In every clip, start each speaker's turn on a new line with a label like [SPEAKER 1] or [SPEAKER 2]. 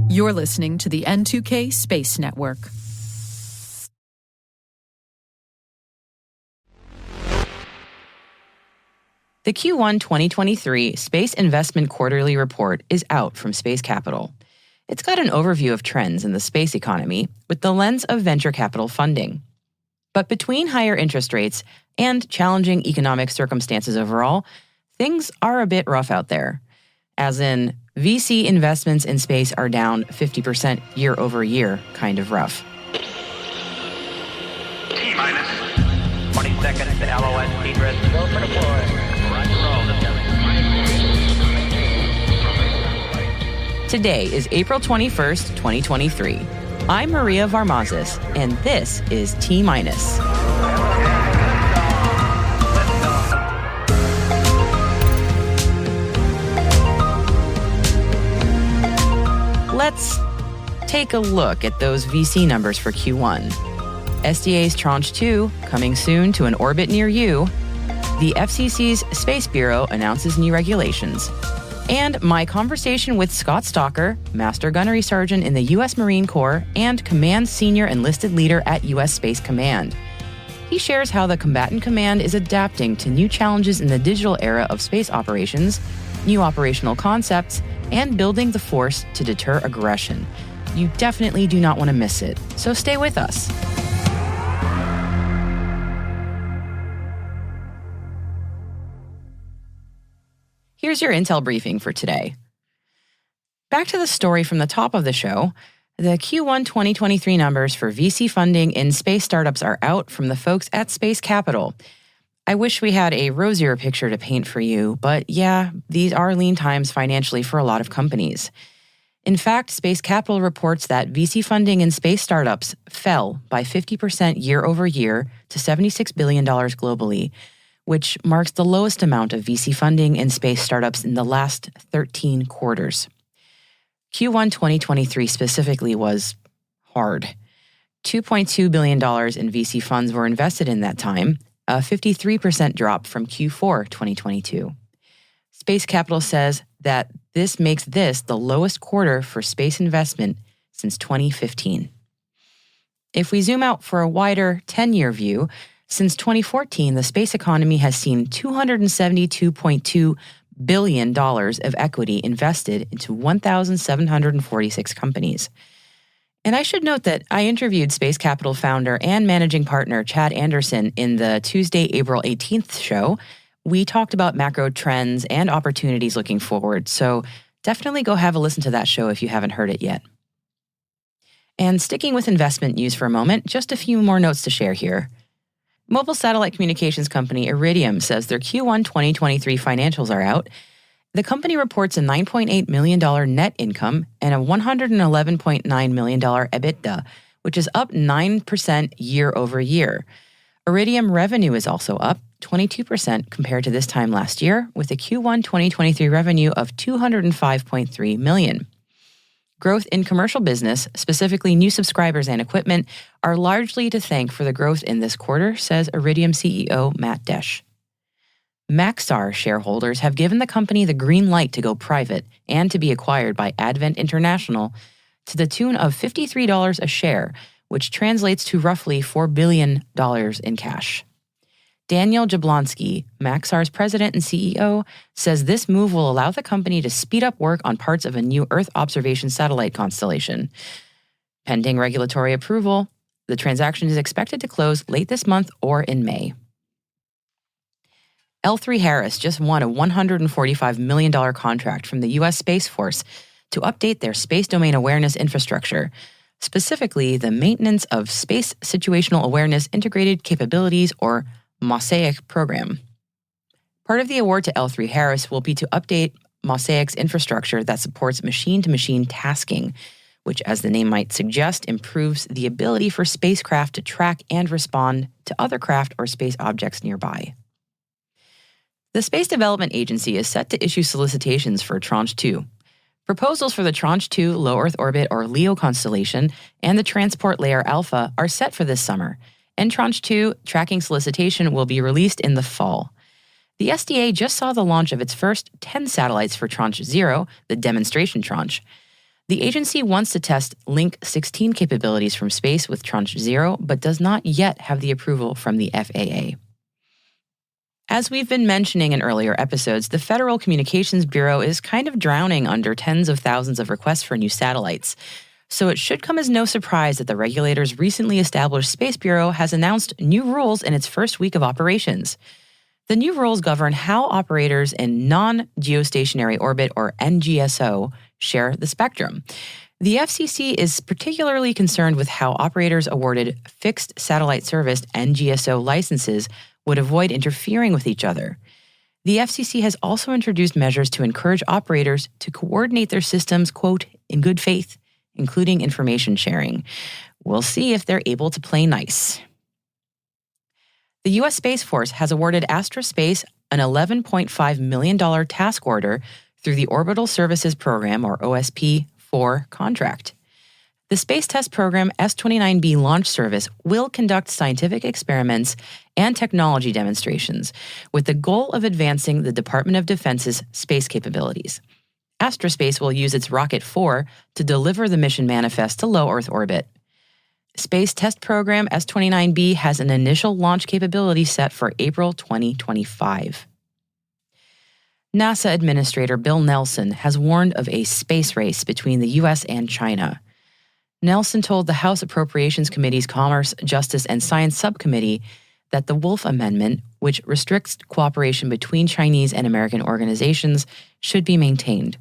[SPEAKER 1] You're listening to the N2K Space Network.
[SPEAKER 2] The Q1 2023 Space Investment Quarterly Report is out from Space Capital. It's got an overview of trends in the space economy with the lens of venture capital funding. But between higher interest rates and challenging economic circumstances overall, things are a bit rough out there. As in, VC investments in space are down 50% year over year, kind of rough.
[SPEAKER 3] T-minus 20 seconds to LOS T-Dress. Go for deploy.
[SPEAKER 2] Today is April 21st, 2023. I'm Maria Varmazis, and this is T-minus. Let's take a look at those VC numbers for Q1. SDA's Tranche 2 coming soon to an orbit near you. The FCC's Space Bureau announces new regulations. And my conversation with Scott Stalker, Master Gunnery Sergeant in the U.S. Marine Corps and Command Senior Enlisted Leader at U.S. Space Command. He shares how the Combatant Command is adapting to new challenges in the digital era of space operations, new operational concepts, and building the force to deter aggression. You definitely do not want to miss it, so stay with us. Here's your intel briefing for today. Back to the story from the top of the show. The Q1 2023 numbers for VC funding in space startups are out from the folks at Space Capital. I wish we had a rosier picture to paint for you, but yeah, these are lean times financially for a lot of companies. In fact, Space Capital reports that VC funding in space startups fell by 50% year over year to $76 billion globally, which marks the lowest amount of VC funding in space startups in the last 13 quarters. Q1 2023 specifically was hard. $2.2 billion in VC funds were invested in that time, a 53% drop from Q4 2022. Space Capital says that this makes this the lowest quarter for space investment since 2015. If we zoom out for a wider 10-year view, since 2014, the space economy has seen $272.2 billion of equity invested into 1,746 companies. And I should note that I interviewed Space Capital founder and managing partner Chad Anderson in the Tuesday, April 18th show. We talked about macro trends and opportunities looking forward, so definitely go have a listen to that show if you haven't heard it yet. And sticking with investment news for a moment, just a few more notes to share here. Mobile satellite communications company Iridium says their Q1 2023 financials are out. The company reports a $9.8 million net income and a $111.9 million EBITDA, which is up 9% year over year. Iridium revenue is also up 22% compared to this time last year, with a Q1 2023 revenue of $205.3 million. Growth in commercial business, specifically new subscribers and equipment, are largely to thank for the growth in this quarter, says Iridium CEO Matt Desch. Maxar shareholders have given the company the green light to go private and to be acquired by Advent International to the tune of $53 a share, which translates to roughly $4 billion in cash. Daniel Jablonski, Maxar's president and CEO, says this move will allow the company to speed up work on parts of a new Earth observation satellite constellation. Pending regulatory approval, the transaction is expected to close late this month or in May. L3Harris just won a $145 million contract from the U.S. Space Force to update their space domain awareness infrastructure, specifically the maintenance of Space Situational Awareness Integrated Capabilities, or Mosaic program. Part of the award to L3Harris will be to update Mosaic's infrastructure that supports machine-to-machine tasking, which, as the name might suggest, improves the ability for spacecraft to track and respond to other craft or space objects nearby. The Space Development Agency is set to issue solicitations for Tranche 2. Proposals for the Tranche 2 Low Earth Orbit, or LEO constellation, and the Transport Layer Alpha are set for this summer, and Tranche 2 tracking solicitation will be released in the fall. The SDA just saw the launch of its first 10 satellites for Tranche 0, the demonstration tranche. The agency wants to test Link 16 capabilities from space with Tranche 0, but does not yet have the approval from the FAA. As we've been mentioning in earlier episodes, the Federal Communications Bureau is kind of drowning under tens of thousands of requests for new satellites. So it should come as no surprise that the regulator's recently established Space Bureau has announced new rules in its first week of operations. The new rules govern how operators in non-geostationary orbit, or NGSO, share the spectrum. The FCC is particularly concerned with how operators awarded fixed satellite service NGSO licenses would avoid interfering with each other. The FCC has also introduced measures to encourage operators to coordinate their systems, quote, in good faith, including information sharing. We'll see if they're able to play nice. The U.S. Space Force has awarded Astrospace an $11.5 million task order through the Orbital Services Program, or OSP-4 contract. The Space Test Program S-29B launch service will conduct scientific experiments and technology demonstrations with the goal of advancing the Department of Defense's space capabilities. Astrospace will use its Rocket 4 to deliver the mission manifest to low Earth orbit. Space Test Program S-29B has an initial launch capability set for April 2025. NASA Administrator Bill Nelson has warned of a space race between the U.S. and China. Nelson told the House Appropriations Committee's Commerce, Justice, and Science Subcommittee that the Wolf Amendment, which restricts cooperation between Chinese and American organizations, should be maintained.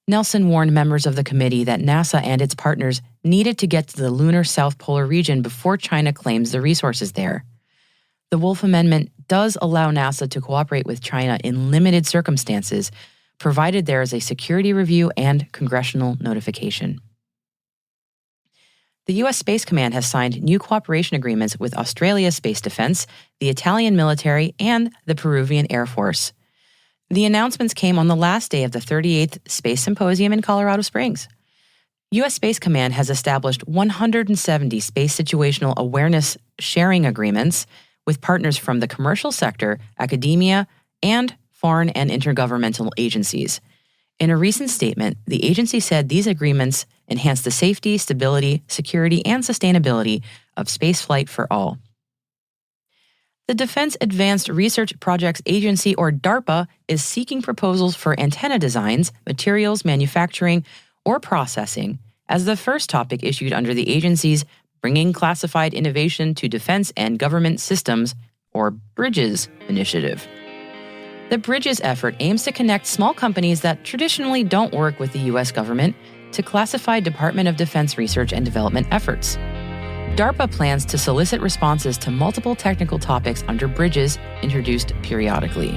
[SPEAKER 2] Nelson warned members of the committee that NASA and its partners needed to get to the lunar South Polar region before China claims the resources there. The Wolf Amendment does allow NASA to cooperate with China in limited circumstances, provided there is a security review and congressional notification. The U.S. Space Command has signed new cooperation agreements with Australia's Space Defense, the Italian military, and the Peruvian Air Force. The announcements came on the last day of the 38th Space Symposium in Colorado Springs. U.S. Space Command has established 170 space situational awareness sharing agreements with partners from the commercial sector, academia, and foreign and intergovernmental agencies. In a recent statement, the agency said these agreements enhance the safety, stability, security, and sustainability of spaceflight for all. The Defense Advanced Research Projects Agency, or DARPA, is seeking proposals for antenna designs, materials, manufacturing, or processing as the first topic issued under the agency's Bringing Classified Innovation to Defense and Government Systems, or BRIDGES, initiative. The BRIDGES effort aims to connect small companies that traditionally don't work with the U.S. government to classified Department of Defense research and development efforts. DARPA plans to solicit responses to multiple technical topics under BRIDGES introduced periodically.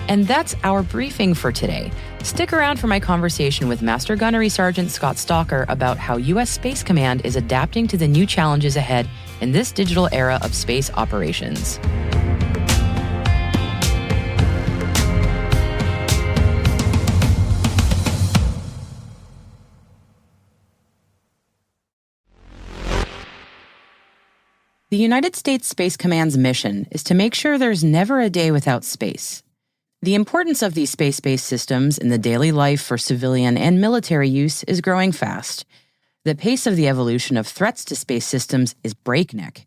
[SPEAKER 2] And that's our briefing for today. Stick around for my conversation with Master Gunnery Sergeant Scott Stalker about how U.S. Space Command is adapting to the new challenges ahead in this digital era of space operations. The United States Space Command's mission is to make sure there's never a day without space. The importance of these space-based systems in the daily life for civilian and military use is growing fast. The pace of the evolution of threats to space systems is breakneck,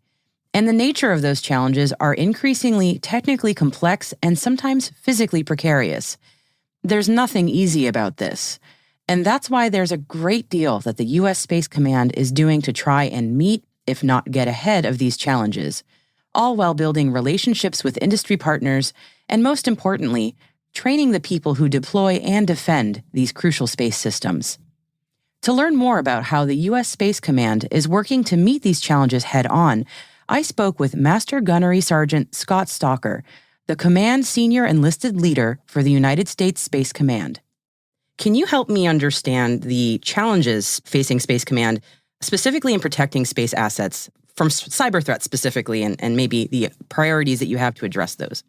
[SPEAKER 2] and the nature of those challenges are increasingly technically complex and sometimes physically precarious. There's nothing easy about this, and that's why there's a great deal that the U.S. Space Command is doing to try and meet, if not get ahead of these challenges, all while building relationships with industry partners and, most importantly, training the people who deploy and defend these crucial space systems. To learn more about how the U.S. Space Command is working to meet these challenges head-on, I spoke with Master Gunnery Sergeant Scott Stalker, the Command Senior Enlisted Leader for the United States Space Command. Can you help me understand the challenges facing Space Command, specifically in protecting space assets from cyber threats specifically, and maybe the priorities that you have to address those?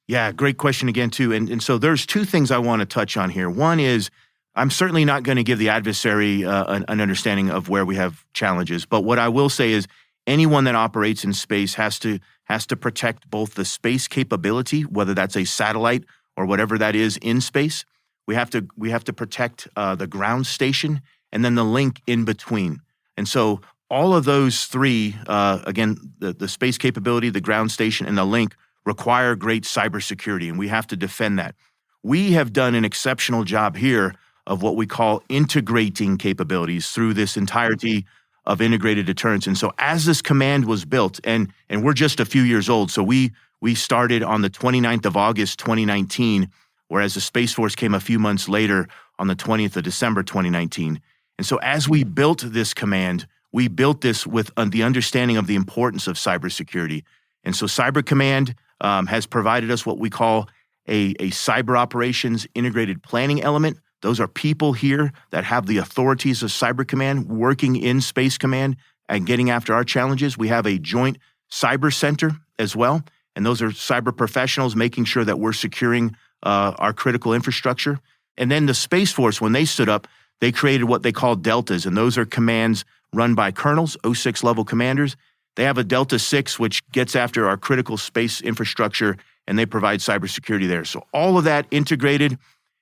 [SPEAKER 4] Yeah, great question again, too. And so there's two things I want to touch on here. One is I'm certainly not going to give the adversary an understanding of where we have challenges. But what I will say is anyone that operates in space has to protect both the space capability, whether that's a satellite or whatever that is in space. We have to protect the ground station and then the link in between. And so all of those three, again, the space capability, the ground station, and the link require great cybersecurity, and we have to defend that. We have done an exceptional job here of what we call integrating capabilities through this entirety of integrated deterrence. And so as this command was built, and we're just a few years old, so we started on the 29th of August, 2019, whereas the Space Force came a few months later on the 20th of December, 2019. And so as we built this command, we built this with the understanding of the importance of cybersecurity. And so Cyber Command has provided us what we call a cyber operations integrated planning element. Those are people here that have the authorities of Cyber Command working in Space Command and getting after our challenges. We have a joint cyber center as well, and those are cyber professionals making sure that we're securing our critical infrastructure. And then the Space Force, when they stood up, they created what they call deltas, and those are commands run by colonels, 06 level commanders. They have a Delta 6, which gets after our critical space infrastructure, and they provide cybersecurity there. So all of that integrated.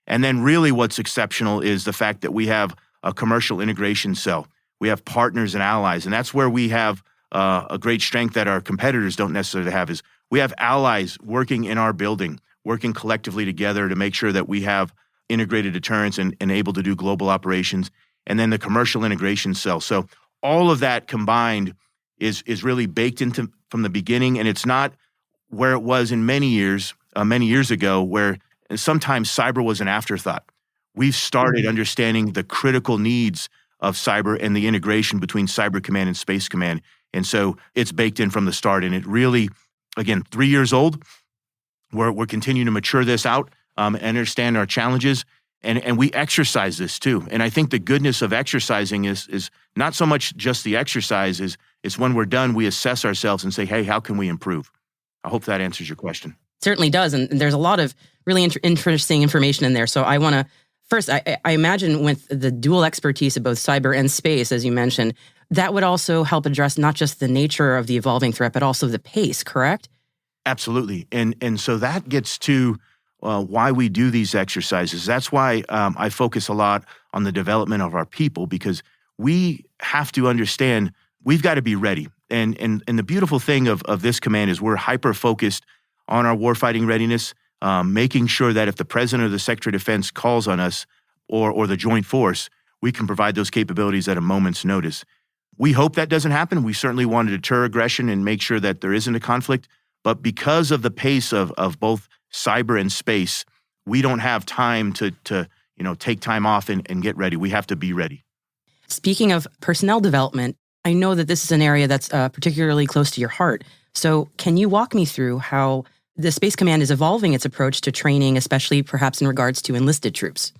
[SPEAKER 4] And then really what's exceptional is the fact that we have a commercial integration cell. We have partners and allies, and that's where we have a great strength that our competitors don't necessarily have, is we have allies working in our building, working collectively together to make sure that we have integrated deterrence and able to do global operations, and then the commercial integration cell. So all of that combined is really baked into from the beginning, and it's not where it was in many years ago, where sometimes cyber was an afterthought. We've started understanding the critical needs of cyber and the integration between Cyber Command and Space Command. And so it's baked in from the start. And it really, again, 3 years old, we're continuing to mature this out and understand our challenges. And we exercise this too. And I think the goodness of exercising is not so much just the exercise, it's when we're done, we assess ourselves and say, hey, how can we improve? I hope that answers your question.
[SPEAKER 2] Certainly does. And there's a lot of really interesting information in there. So I want to, first, I imagine with the dual expertise of both cyber and space, as you mentioned, that would also help address not just the nature of the evolving threat, but also the pace, correct?
[SPEAKER 4] Absolutely. And so that gets to why we do these exercises. That's why I focus a lot on the development of our people, because we have to understand we've got to be ready. And the beautiful thing of this command is we're hyper-focused on our warfighting readiness, making sure that if the President or the Secretary of Defense calls on us or the Joint Force, we can provide those capabilities at a moment's notice. We hope that doesn't happen. We certainly want to deter aggression and make sure that there isn't a conflict. But because of the pace of both cyber and space, we don't have time to take time off and get ready. We have to be ready.
[SPEAKER 2] Speaking of personnel development, I know that this is an area that's particularly close to your heart. So can you walk me through how the Space Command is evolving its approach to training, especially perhaps in regards to enlisted troops?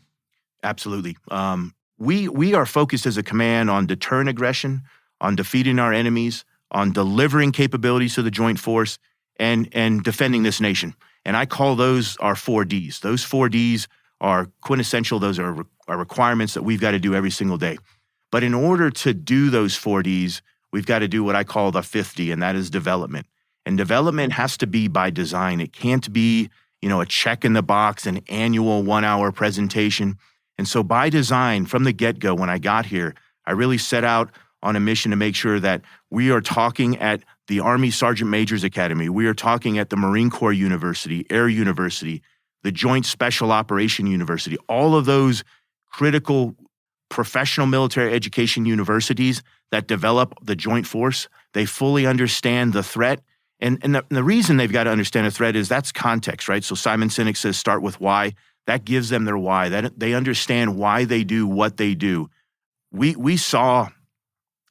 [SPEAKER 4] Absolutely. We are focused as a command on deterrent aggression, on defeating our enemies, on delivering capabilities to the Joint Force, and defending this nation. And I call those our 4Ds. Those 4Ds are quintessential. Those are requirements that we've got to do every single day. But in order to do those 4Ds, we've got to do what I call the 5th D, and that is development. And development has to be by design. It can't be, a check in the box, an annual 1-hour presentation. And so by design, from the get-go, when I got here, I really set out on a mission to make sure that we are talking at the Army Sergeant Major's Academy. We are talking at the Marine Corps University, Air University, the Joint Special Operation University, all of those critical professional military education universities that develop the Joint Force. They fully understand the threat. And the reason they've got to understand a threat is that's context, right? So Simon Sinek says start with why. That gives them their why. That they understand why they do what they do. We saw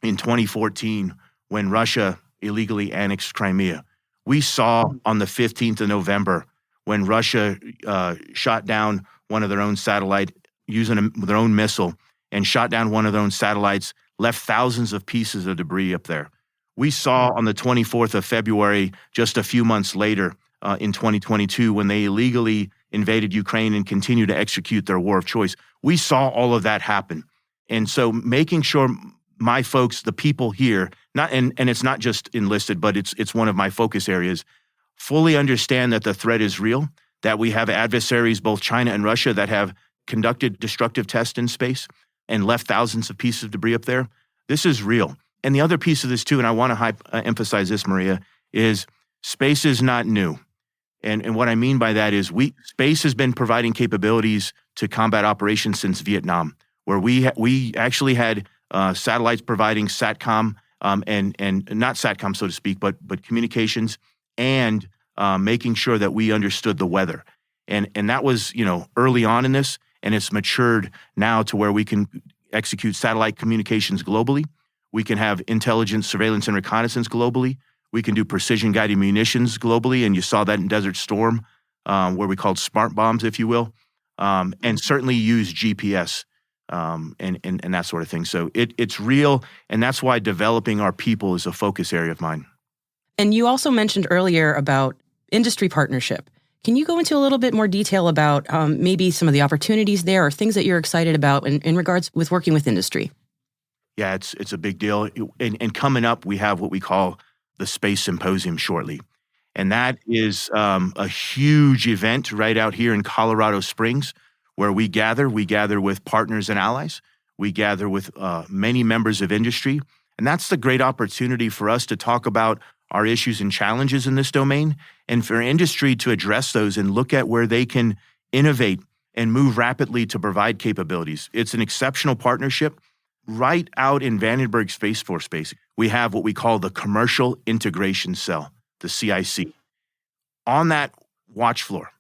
[SPEAKER 4] in 2014 when Russia illegally annexed Crimea. We saw on the 15th of November when Russia shot down one of their own satellite using their own missile and shot down one of their own satellites, left thousands of pieces of debris up there. We saw on the 24th of February, just a few months later in 2022, when they illegally invaded Ukraine and continued to execute their war of choice. We saw all of that happen. And so making sure my folks, the people here and it's not just enlisted, but it's one of my focus areas. Fully understand that the threat is real, that we have adversaries, both China and Russia, that have conducted destructive tests in space and left thousands of pieces of debris up there. This is real. And the other piece of this too, and I want to emphasize this, Maria, is space is not new. And what I mean by that is space has been providing capabilities to combat operations since Vietnam, where we actually had satellites providing SATCOM and not SATCOM, so to speak, but communications and making sure that we understood the weather. And that was, early on in this, and it's matured now to where we can execute satellite communications globally. We can have intelligence, surveillance, and reconnaissance globally. We can do precision-guided munitions globally, and you saw that in Desert Storm, where we called smart bombs, if you will, and certainly use GPS and that sort of thing. So it's real, and that's why developing our people is a focus area of mine.
[SPEAKER 2] And you also mentioned earlier about industry partnership. Can you go into a little bit more detail about maybe some of the opportunities there or things that you're excited about in regards with working with industry?
[SPEAKER 4] Yeah, it's a big deal. And coming up, we have what we call the Space Symposium shortly. And that is a huge event right out here in Colorado Springs where we gather with partners and allies. We gather with many members of industry. And that's the great opportunity for us to talk about our issues and challenges in this domain and for industry to address those and look at where they can innovate and move rapidly to provide capabilities. It's an exceptional partnership. Right out in Vandenberg Space Force Base, we have what we call the Commercial Integration Cell, the CIC. On that watch floor,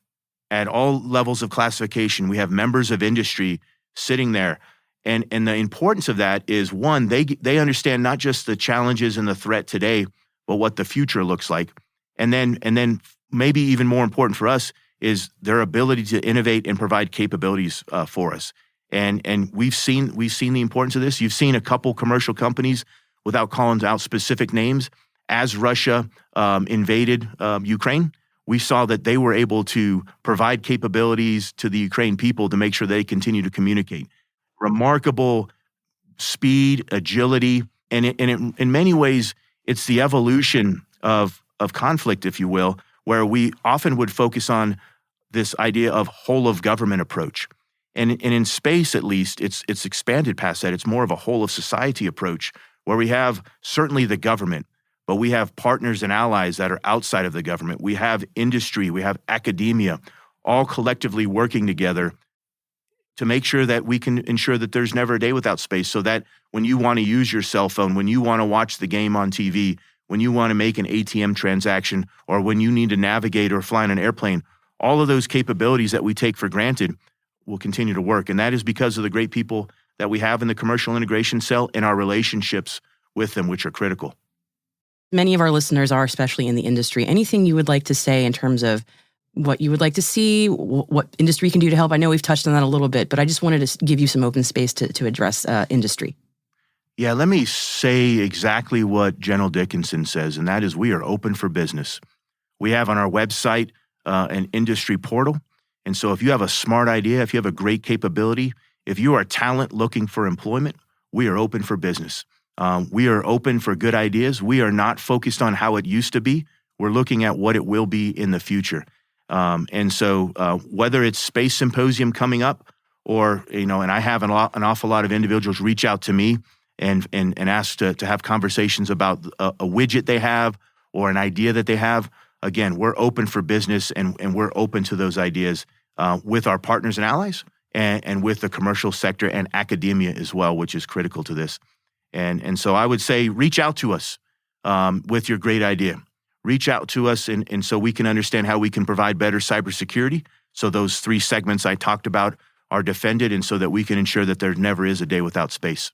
[SPEAKER 4] at all levels of classification, we have members of industry sitting there. And the importance of that is, one, they understand not just the challenges and the threat today, but what the future looks like. And then maybe even more important for us is their ability to innovate and provide capabilities for us. And we've seen the importance of this. You've seen a couple commercial companies, without calling out specific names, as Russia invaded Ukraine, we saw that they were able to provide capabilities to the Ukraine people to make sure they continue to communicate. Remarkable speed, agility, and in many ways, it's the evolution of conflict, if you will, where we often would focus on this idea of whole of government approach. And in space, at least, it's expanded past that. It's more of a whole of society approach where we have certainly the government, but we have partners and allies that are outside of the government. We have industry, we have academia, all collectively working together to make sure that we can ensure that there's never a day without space, so that when you want to use your cell phone, when you want to watch the game on TV, when you want to make an ATM transaction, or when you need to navigate or fly in an airplane, all of those capabilities that we take for granted will continue to work. And that is because of the great people that we have in the Commercial Integration Cell and our relationships with them, which are critical.
[SPEAKER 2] Many of our listeners are, especially in the industry. Anything you would like to say in terms of what you would like to see, what industry can do to help? I know we've touched on that a little bit, but I just wanted to give you some open space to address industry.
[SPEAKER 4] Yeah, let me say exactly what General Dickinson says, and that is we are open for business. We have on our website an industry portal. And so if you have a smart idea, if you have a great capability, if you are talent looking for employment, we are open for business. We are open for good ideas. We are not focused on how it used to be. We're looking at what it will be in the future. And so whether it's Space Symposium coming up or, and I have an awful lot of individuals reach out to me and ask to have conversations about a widget they have or an idea that they have. Again, we're open for business and we're open to those ideas with our partners and allies and with the commercial sector and academia as well, which is critical to this. And so I would say reach out to us with your great idea. Reach out to us and so we can understand how we can provide better cybersecurity. So those 3 segments I talked about are defended and so that we can ensure that there never is a day without space.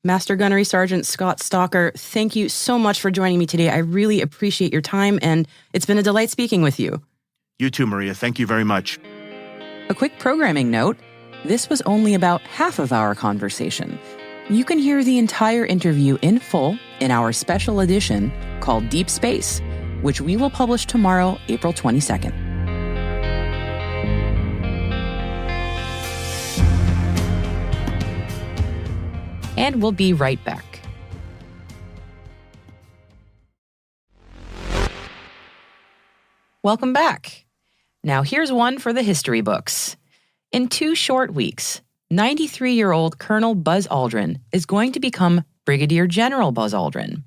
[SPEAKER 2] Master Gunnery Sergeant Scott Stalker, thank you so much for joining me today. I really appreciate your time, and it's been a delight speaking with you.
[SPEAKER 4] You too, Maria. Thank you very much.
[SPEAKER 2] A quick programming note, this was only about half of our conversation. You can hear the entire interview in full in our special edition called Deep Space, which we will publish tomorrow, April 22nd. And we'll be right back. Welcome back. Now here's one for the history books. In 2 short weeks, 93-year-old Colonel Buzz Aldrin is going to become Brigadier General Buzz Aldrin.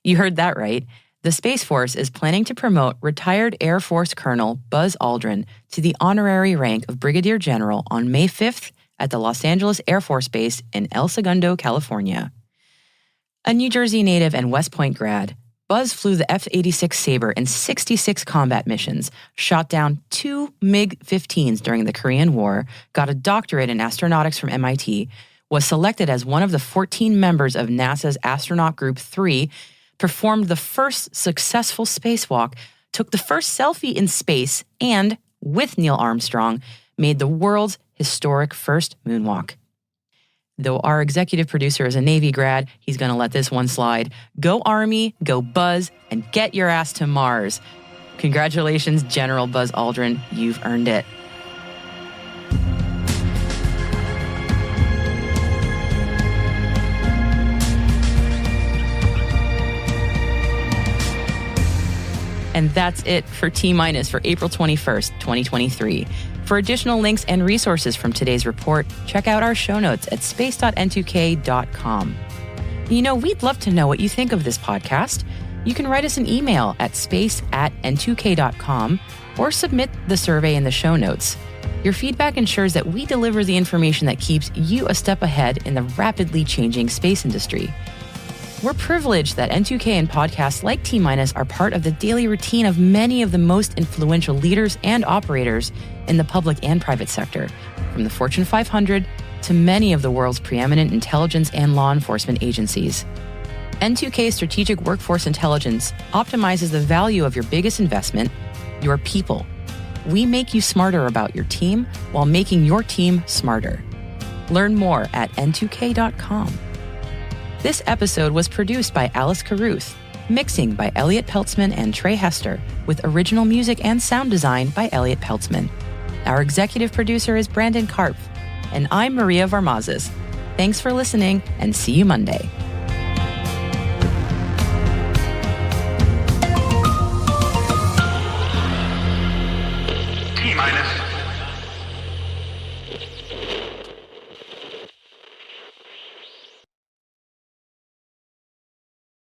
[SPEAKER 2] You heard that right. The Space Force is planning to promote retired Air Force Colonel Buzz Aldrin to the honorary rank of Brigadier General on May 5th at the Los Angeles Air Force Base in El Segundo, California. A New Jersey native and West Point grad, Buzz flew the F-86 Sabre in 66 combat missions, shot down 2 MiG-15s during the Korean War, got a doctorate in astronautics from MIT, was selected as one of the 14 members of NASA's Astronaut Group 3, performed the first successful spacewalk, took the first selfie in space, and, with Neil Armstrong, made the world's historic first moonwalk. Though our executive producer is a Navy grad, he's going to let this one slide. Go Army, go Buzz, and get your ass to Mars. Congratulations, General Buzz Aldrin. You've earned it. And that's it for T- for April 21st, 2023. For additional links and resources from today's report, check out our show notes at space.n2k.com. You know, we'd love to know what you think of this podcast. You can write us an email at space@n2k.com or submit the survey in the show notes. Your feedback ensures that we deliver the information that keeps you a step ahead in the rapidly changing space industry. We're privileged that N2K and podcasts like T- are part of the daily routine of many of the most influential leaders and operators in the public and private sector, from the Fortune 500 to many of the world's preeminent intelligence and law enforcement agencies. N2K Strategic Workforce Intelligence optimizes the value of your biggest investment, your people. We make you smarter about your team while making your team smarter. Learn more at n2k.com. This episode was produced by Alice Carruth, mixing by Elliot Peltzman and Trey Hester, with original music and sound design by Elliot Peltzman. Our executive producer is Brandon Karpf, and I'm Maria Varmazes. Thanks for listening, and see you Monday.
[SPEAKER 3] T-.